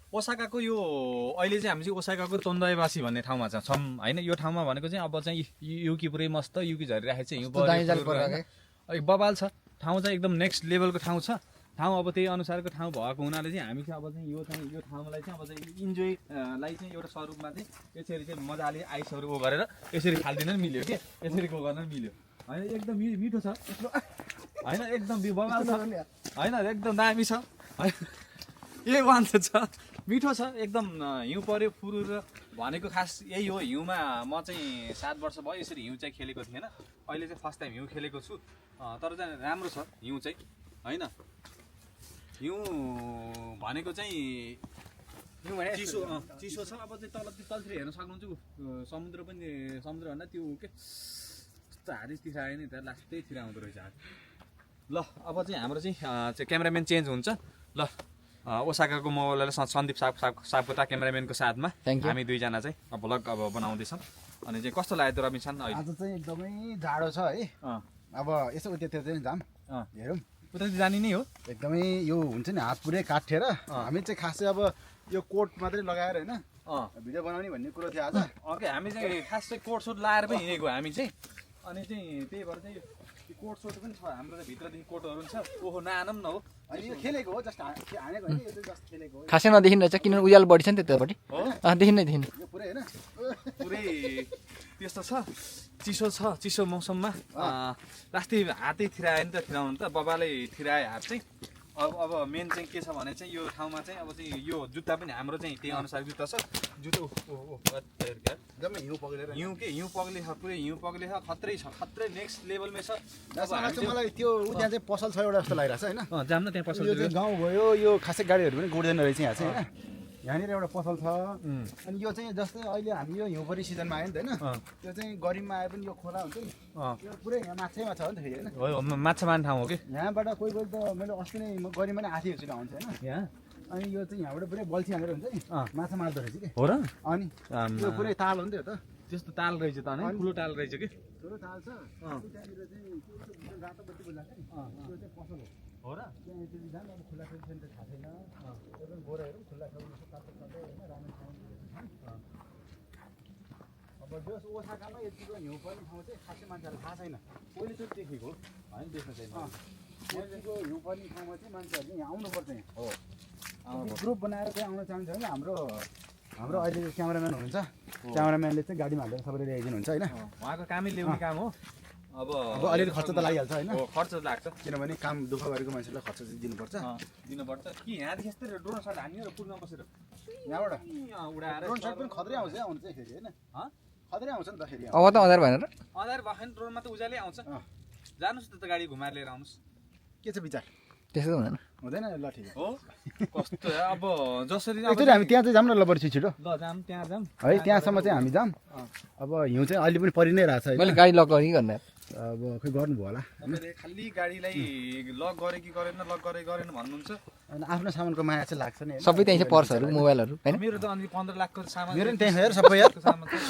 ओसाकाको यो अहिले चाहिँ हामी चाहिँ ओसाकाको तोन्दाइबासी भन्ने ठाउँमा छौँ होइन। यो ठाउँमा भनेको चाहिँ अब चाहिँ युकी पुरै मस्त युकी झरिरहेको छ हिउँ बबाल छ ठाउँ चाहिँ एकदम नेक्स्ट लेभलको ठाउँ छ। ठाउँ अब त्यही अनुसारको ठाउँ भएको हुनाले चाहिँ हामी चाहिँ अब चाहिँ यो ठाउँलाई चाहिँ अब चाहिँ इन्जोयलाई चाहिँ एउटा स्वरूपमा चाहिँ यसरी चाहिँ मजाले आइसहरू उ गरेर यसरी फालिदिन मिल्यो कि यसरी को गर्न मिल्यो होइन। एकदम मिठो छ होइन, एकदम बबाल छ होइन, एकदम दामी छ होइन। यही वान्छ छ मिठो छ एकदम। हिउँ पऱ्यो फुरु र भनेको खास यही हो। हिउँमा म चाहिँ 7 वर्ष भयो यसरी हिउँ चाहिँ खेलेको थिएन। अहिले चाहिँ फर्स्ट टाइम हिउँ खेलेको छु। तर चाहिँ राम्रो छ हिउँ चाहिँ होइन। हिउँ भनेको चाहिँ चिसो छ। अब चाहिँ तलतिर हेर्न सक्नुहुन्छ समुद्र पनि समुद्रभन्दा त्यो के कस्तो हारिसतिर आयो नि त लास्टैतिर आउँदो रहेछ। ल अब चाहिँ हाम्रो चाहिँ क्यामेराम्यान चेन्ज हुन्छ। ल ओसाकाको मोबाइललाई सन्दीप सापकोटा क्यामेराम्यानको साथमा हामी दुईजना चाहिँ भ्लग अब बनाउँदैछौँ। अनि चाहिँ कस्तो लाग्यो त रविसान? आज चाहिँ एकदमै जाडो छ है। अब यसो उतातिर चाहिँ जाम हेरौँ। उता जाने नै हो एकदमै यो हुन्छ नि हात पुरै काटेर हामी चाहिँ खासै अब यो कोट मात्रै लगाएर होइन भिडियो बनाउने भन्ने कुरो थियो आज। ओके हामी चाहिँ खास चाहिँ कोट सुट लाएर पनि हिँडेको हामी चाहिँ। अनि चाहिँ त्यही भएर चाहिँ कोट सोट पनि छ हाम्रो त भित्रदेखि कोटहरू पनि छ। ओहो नआनौँ न हो अनि यो खेलेको हो जस्ट हानेको होइन यो जस्ट खेलेको हो। खासै नदेखिनु रहेछ किनभने उज्यालो बढी छ नि त्यतापट्टि देखिनु यो पुरै होइन पुरै त्यस्तो छ। चिसो छ चिसो मौसममा लास्टै हातै थिरायो नि त थिराउनु त बबाले थिरायो हात चाहिँ। अब मेन चाहिँ के छ भने चाहिँ यो ठाउँमा चाहिँ अब चाहिँ यो जुत्ता पनि हाम्रो चाहिँ त्यही अनुसार जुत्ता छ। जुत्ता एकदमै हिउँ पग्लेर हिउँ पग्ले छ पुरै हिउँ पग्ले छ। खत्रै छ खत्रै नेक्स्ट लेभलमै छ। मलाई त्यो त्यहाँ चाहिँ पसल छ एउटा जस्तो लागिरहेको छ होइन। जाम न त्यहाँ पसल यो चाहिँ गाउँ भयो यो खासै गाडीहरू पनि गुड्दैन रहेछ यहाँ चाहिँ होइन। यहाँनिर एउटा पसल छ। अनि यो चाहिँ जस्तै अहिले हामी यो हिउँपरी सिजनमा आयो नि त होइन। त्यो चाहिँ गरिबमा आए पनि यो खोला हुन्छ नि यो पुरै यहाँ माछैमा छ नि त फेरि होइन। हो माछा मार्ने ठाउँ हो कि यहाँबाट कोही त मैले अस्ति नै म गरिबमा नै आथी हेर्छु आउँछ होइन यहाँ। अनि यो चाहिँ यहाँबाट पुरै बल्छी हानेर हुन्छ नि माछा मार्दो रहेछ कि हो र। अनि यो पुरै ताल हो नि त्यो त त्यस्तो ताल रहेछ त अनि ठुलो ताल रहेछ कि ठुलो ताल छ। त्यहाँनिर चाहिँ रातो बत्ती बोलाएको नि त्यो चाहिँ पसल हो र। त्यहाँ यसरी जान अब खुल्ला ठाउँ छैन त थाहा छैन। त्यो पनि गोराहरू खुल्ला ठाउँ तातो तातो होइन राम्रो ठाउँ। अब जस ओसाकामा यतिको हिउँ पर्ने ठाउँ चाहिँ खासै मान्छेहरूलाई थाहा छैन। पहिले चाहिँ देखेको होइन देख्न चाहिँ यतिको हिउँ पर्ने ठाउँमा चाहिँ मान्छेहरूले यहाँ आउनुपर्छ। यहाँ हो ग्रुप बनाएर चाहिँ आउन चाहन्छ भने हाम्रो अहिले क्यामेराम्यान हुनुहुन्छ। क्यामेराम्यानले चाहिँ गाडीमा हालेर सबैले ल्याइदिनुहुन्छ होइन। उहाँको कामै ल्याउने काम हो। अब अलिअलि खर्च त लागिहाल्छ होइन। खर्च लाग्छ किनभने काम दुःख गरेको मान्छेलाई खर्च चाहिँ दिनुपर्छ। कि यहाँदेखि यस्तै ड्रोन सट हान्यो र पुलमा बसेर यहाँबाट उडाएर ड्रोन सट पनि खत्रै आउँछ आउनु चाहिँ फेरि होइन। खत्रै आउँछ नि त फेरि अब त अँधार भएन र अँधार भएन ड्रोनमा त उज्यालै आउँछ। जानुहोस् त गाडी घुमाएर लिएर आउनुहोस्। के छ विचार? त्यस्तो हुँदैन हुँदैन ल ठिक हो कस्तो अब जसरी एकचोटि हामी त्यहाँ चाहिँ जाऊँ न ल बढी छिटो ल जाम त्यहाँ जाम है। त्यहाँसम्म चाहिँ हामी जाऊँ। अब हिउँ चाहिँ अहिले पनि परि नै रहेछ होइन। मैले गाडी लक गर्ने गर्ने अब खोइ गर्नु भयो होला। तपाईँले खालि गाडीलाई लक गरे कि गरेन लक गरेन भन्नुहुन्छ। अनि आफ्नो सामानको माया चाहिँ लाग्छ नि। सबै त्यहीँ छ पर्सहरू मोबाइलहरू होइन। मेरो त अनि 15 लाखको सामान मेरो पनि त्यहीँ छ यार सबै यार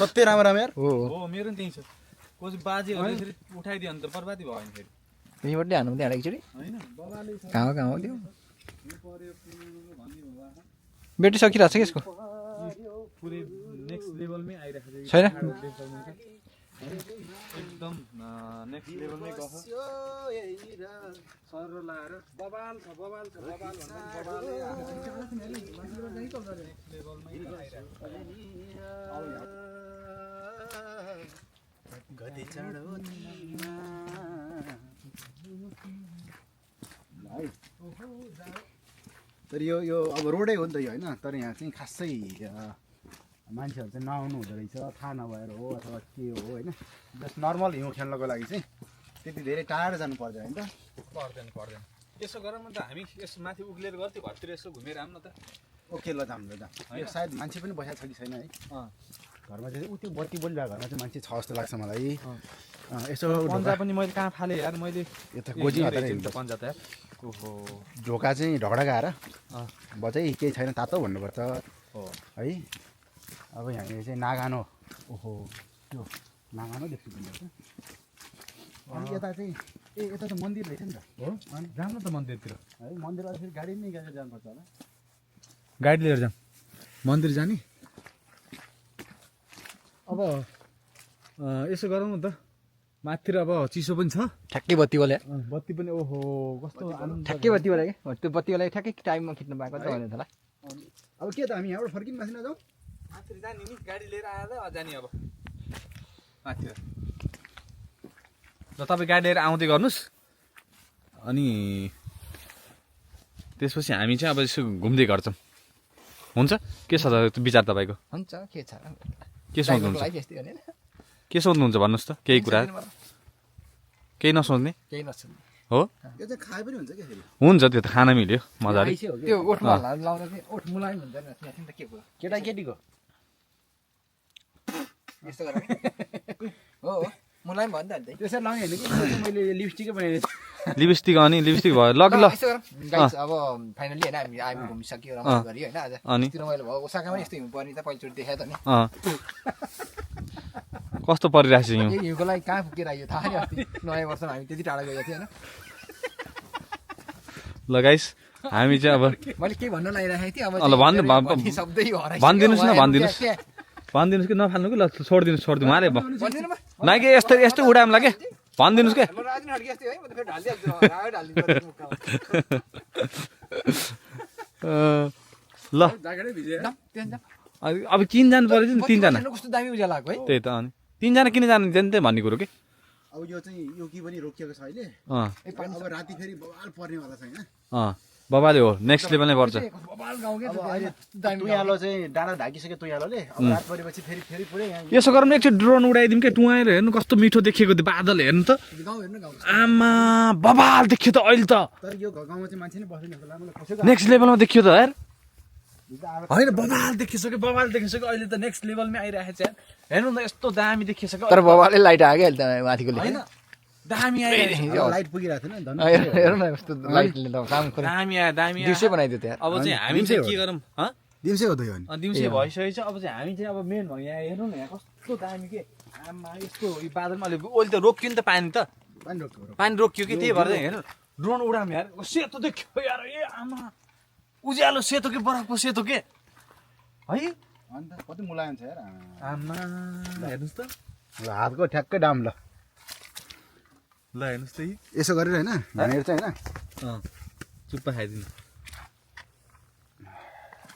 सत्य राम्रो राम्रो यार। हो मेरो पनि त्यहीँ छ। कोही बाजेहरूले फेरि उठाइदियो भने त बर्बादी भयो नि फेरि यहीँबाटै हान्नु त्यहाँ एकचोटि होइन बबाले कहाँ हो त्यो पर्यो भन्ने भयो ब्याट्री सकिरहेको छ कि यसको पुरै नेक्स्ट लेभलमै आइरहेको छैन एकदम नेक्स्ट लेभलमै गछ सर लाएर बबाल छ बबाल भन्दा तर यो अब रोडै हो नि त यो होइन। तर यहाँ चाहिँ खासै मान्छेहरू चाहिँ नआउनु हुँदो रहेछ थाहा नभएर हो अथवा के हो होइन। जस्ट नर्मल हिउँ खेल्नको लागि चाहिँ त्यति धेरै टाढो जानु पर्दैन होइन त। पर्दैन यसो गरौँ न त हामी यसो माथि उक्लेर गर्थ्यो घरतिर यसो घुमेर आऊँ न त। ओके ल जाऊँ ल जाऊँ। यो सायद मान्छे पनि बसेको छ कि छैन है घरमा चाहिँ ऊ त्यो बत्ती बोलिरहेको घरमा चाहिँ मान्छे छ जस्तो लाग्छ मलाई। यसो पन्जा पनि मैले कहाँ फालेँ यार मैले यो त गोजी मात्रै पन्जा त यार ओहो ढोका चाहिँ ढकढका आएर बचै केही छैन तातो भन्नुपर्छ हो है। अब यहाँ चाहिँ नागानो ओहो त्यो नागानो देख्छु भन्नुपर्छ। अनि यता चाहिँ यता त मन्दिर रहेछ नि त हो अनि जानु त मन्दिरतिर है। मन्दिर अलिक फेरि गाडी नै गाडी जानुपर्छ होला। गाडी लिएर जाऊँ मन्दिर जाने अब यसो गरौँ न त माथितिर अब चिसो पनि छ ठ्याक्कै बत्ती वाला बत्ती पनि ओहो कस्तो आनन्द ठ्याक्कै बत्ती वाला के त्यो बत्ती वाला ठ्याक्कै टाइममा खिच्नु पाएको त भने होला अब के त हामी यहाँबाट फर्किन माथि नजाउँ माथि जाने नि गाडी लिएर आएर जाने अब माथि ल तपाईँ गाडी लिएर आउँदै गर्नुहोस् अनि त्यसपछि हामी चाहिँ अब यसो घुम्दै गर्छौँ हुन्छ के छ त विचार तपाईँको हुन्छ के छ के सोच्नुहुन्छ लाइफ यस्तै हो नि के सोध्नुहुन्छ भन्नुहोस् त केही कुरा केही नसोच्ने केही नसुन्ने हो यो चाहिँ खाए पनि हुन्छ क्या फेरि हुन्छ त्यो त खाना मिल्यो मजाले त्यो ओठमा लाउँदा चाहिँ ओठ मुलायम हुन्छ नि त के कुरा केटाकेटीको यस्तो गरेर हो हो मुलायम भयो नि त त्यसरी लाउने होइन कि मैले लिपस्टिकै बनाएको लिपस्टिक अनि लिपस्टिक भयो लग ल गाइस अब फाइनली होइन हामी घुमिसक्यो रमाइलो गरियो होइन आज अनि यति रमाइलो भयो ओसाकामा यस्तो हिउँ पर्ने त पहिलोचोटि देखायो त नि कस्तो परिरहेको छ हिउँ हिउँको लागि कहाँ पुगेर आयो थाहा नि अस्ति नयाँ वर्षमा हामी त्यति टाढा गएको थियो होइन ल गाइस हामी चाहिँ अब मैले के भन्न लागिरहेको थिएँ ल भन्नु शब्दै भनिदिनुहोस् न भनिदिनुहोस् कि नफाल्नु कि ल छोडिदिनुहोस् उहाँले नाइ कि यस्तो यस्तो उडाम लाग्यो भनिदिनुहोस् के ल अब किन जानु पर्यो नि तिनजना कस्तो दामी उज्यालो आएको है त्यही त अनि तिनजना किन जानु त्यही भन्ने कुरो के अब यो चाहिँ यो कि पनि रोकिएको छ अहिले अब राति फेरि बवाल पर्नेवाला छ होइन बाबाले हो नेक्स्ट लेभलमै पर्छ बबाल गाउँ के अब अहिले तुयालो चाहिँ डाँडा ढाकिसक्यो तुयालोले अब रात परेपछि फेरि फेरि पुरै यहाँ यसो गरौँ न एकचोटि ड्रोन उडाइदिउँ क्या टुवाएर हेर्नु कस्तो मिठो देखिएको त्यो बादल हेर्नु त गाउँ हेर्नु गाउँ आमा बबाल देखियो त अहिले त तर यो गाउँमा चाहिँ मान्छे नै बस्दैन होला मलाई कसैको नेक्स्ट लेभलमा देखियो त यार अब होइन बबाल देखिसक्यो अहिले त नेक्स्ट लेभलमै आइरहेको छ यार हेर्नु न यस्तो दामी देखिसक्यो तर बबाले लाइट आयो क्या अहिले त माथिकोले होइन दामी आयो लाइट पुगिरहेको थिएन धन हेर्नु न यस्तो लाइटले त काम खोले दामी आयो दिउँसै बनाइदियो त यार अब चाहिँ हामी चाहिँ के गरौँ दिउँसै हो त यो अनि दिउँसो भइसकेको छ अब चाहिँ हामी चाहिँ अब मेन भयो यहाँ हेर्नु न यहाँ कस्तो दामी के आमा यस्तो यो बादलमा अहिले त रोकियो नि त पानी रोकियो कि त्यही भएर चाहिँ हेर्नु ड्रोन उडाम यार सेतो देखियो यार ए आमा उज्यालो सेतो के बरफको सेतो के है अन्त कति मुलायम छ यार आमा हेर्नुहोस् त ल हातको ठ्याक्कै दाम ल ल हेर्नुहोस् त यसो गरेर होइन भनेर चाहिँ होइन चुप्पा खाइदिनु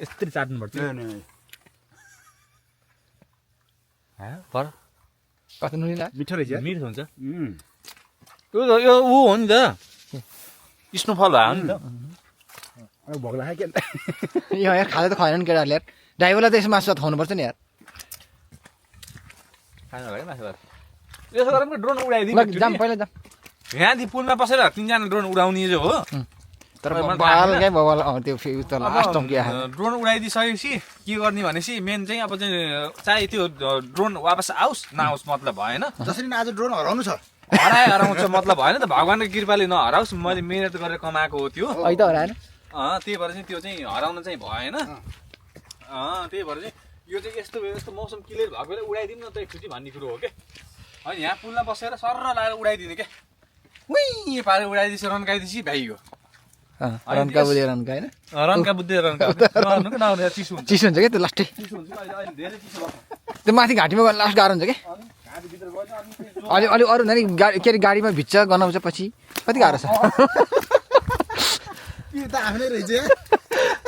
यस्तरी चाट्नुपर्छ पर कस्तो नुनी लाग्यो मिठो रहेछ यार मिठो हुन्छ यो ऊ हो नि त स्नोफल भयो नि त अब भोग लाग्यो के यो यार खाँदा त खुवाएन नि केटाहरूले यार ड्राइभरलाई त यसो मासु खुवाउनुपर्छ नि यार खानु भयो मासु भात यसो गरौँ कि ड्रोन उडाइदिउँ ल जाम पहिला जाम यहाँदेखि पुलमा बसेर तिनजना ड्रोन उडाउने जो हो तर बबाल क्या बबाल त्यो फेरि त लास्ट टम्की आयो ड्रोन उडाइदिइसकेपछि के गर्ने भनेपछि मेन चाहिँ अब चाहिँ चाहे त्यो ड्रोन वापस आओस् नआओस् मतलब भएन जसरी आज ड्रोन हराउनु छ हराउँछ मतलब भएन त भगवान्को कृपाले नहराओस् मैले मिहिनेत गरेर कमाएको हो त्यो अहिले त हराएन त्यही भएर चाहिँ त्यो चाहिँ हराउन चाहिँ भएन त्यही भएर चाहिँ यो चाहिँ यस्तो यस्तो मौसम क्लियर भएको बेला उडाइदिउँ न त एकचोटि भन्ने कुरो हो क्या होइन यहाँ पुलमा बसेर सर्र लगाएर उडाइदिने क्या उही पारेर उडाइदिएपछि रन्काइदिएपछि भ्याइयो रन्का बुझे रन्का होइन रन्का बुद्धि रन्का नहुनु चिसो हुन्छ चिसो हुन्छ क्या त्यो लास्टै चिसो हुन्छ अहिले धेरै चिसो भएको त्यो माथि घाँटीमा गएर लास्ट गाह्रो हुन्छ क्या घाँटीभित्र गएछ अनि अलि अलि अरू नानी के अरे गाडीमा भिज्छ गनाउँछ पछि कति गाह्रो छ यो त आफ्नै रहेछ यार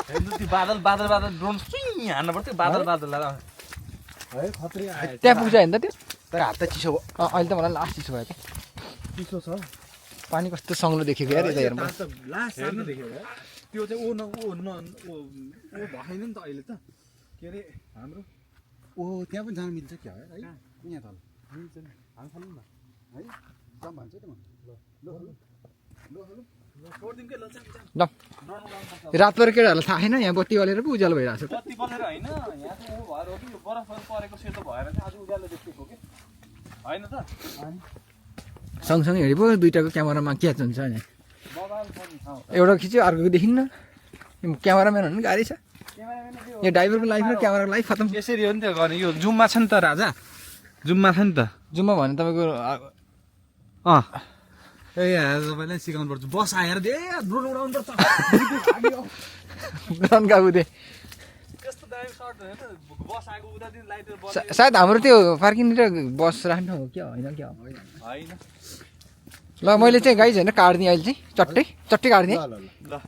हेर्नु त्यो बादल बादल बादल ड्रोन सुई हान्नु पर्थ्यो बादल बादल है खत्री आयो त्यहाँ पुग्छ होइन त त्यो तर हात त चिसो भयो अहिले त मलाई लास्ट चिसो भयो क्या चिसो छ पानी कस्तो सङ्लो देखेको यार यता हेर्नु लास्ट हेर्नु देख्यो त्यो चाहिँ ओ भएन नि त अहिले त के अरे हाम्रो त्यहाँ पनि जानु मिल्छ क्या है यहाँ तल मिल्छ नि हामी खानु न है जाम भन्छ त ल रातभरि केटाहरूलाई थाहा छैन यहाँ बत्ती बलेर पो उज्यालो भइरहेको छ बत्ती बलेर होइन यहाँ चाहिँ ऊ भएर हो कि यो बरफहरू परेको सेतो भएर चाहिँ आज उज्यालो देखेको कि होइन त सँगसँगै हेरे पो दुइटाको क्यामेरामा क्याच हुन्छ नि बबाल छ नि ठाउँ एउटा खिच्यो अर्को देखिन्न क्यामेराम्यान हुनु पनि गाह्रै छ यो ड्राइभरको लाइफ र क्यामेराको लाइफ खतम यसरी हो नि त गर्ने यो जुममा छ नि त राजा जुममा छ नि त जुम्मा भने तपाईँको ए तपाईँलाई सिकाउनु पर्छ बस आएर ड्रोन उडाउनु पर्छ रन्का बुधे कस्तो दामी तपाईँको सर्ट हेर्नु बस आएको उतातिर लाइट सायद हाम्रो त्यो पार्किङ र बस राख्ने ठाउँ हो क्या होइन क्या हो होइन ल मैले चाहिँ गाइज होइन काट्दिएँ अहिले चाहिँ चट्टै काट्दिएँ ल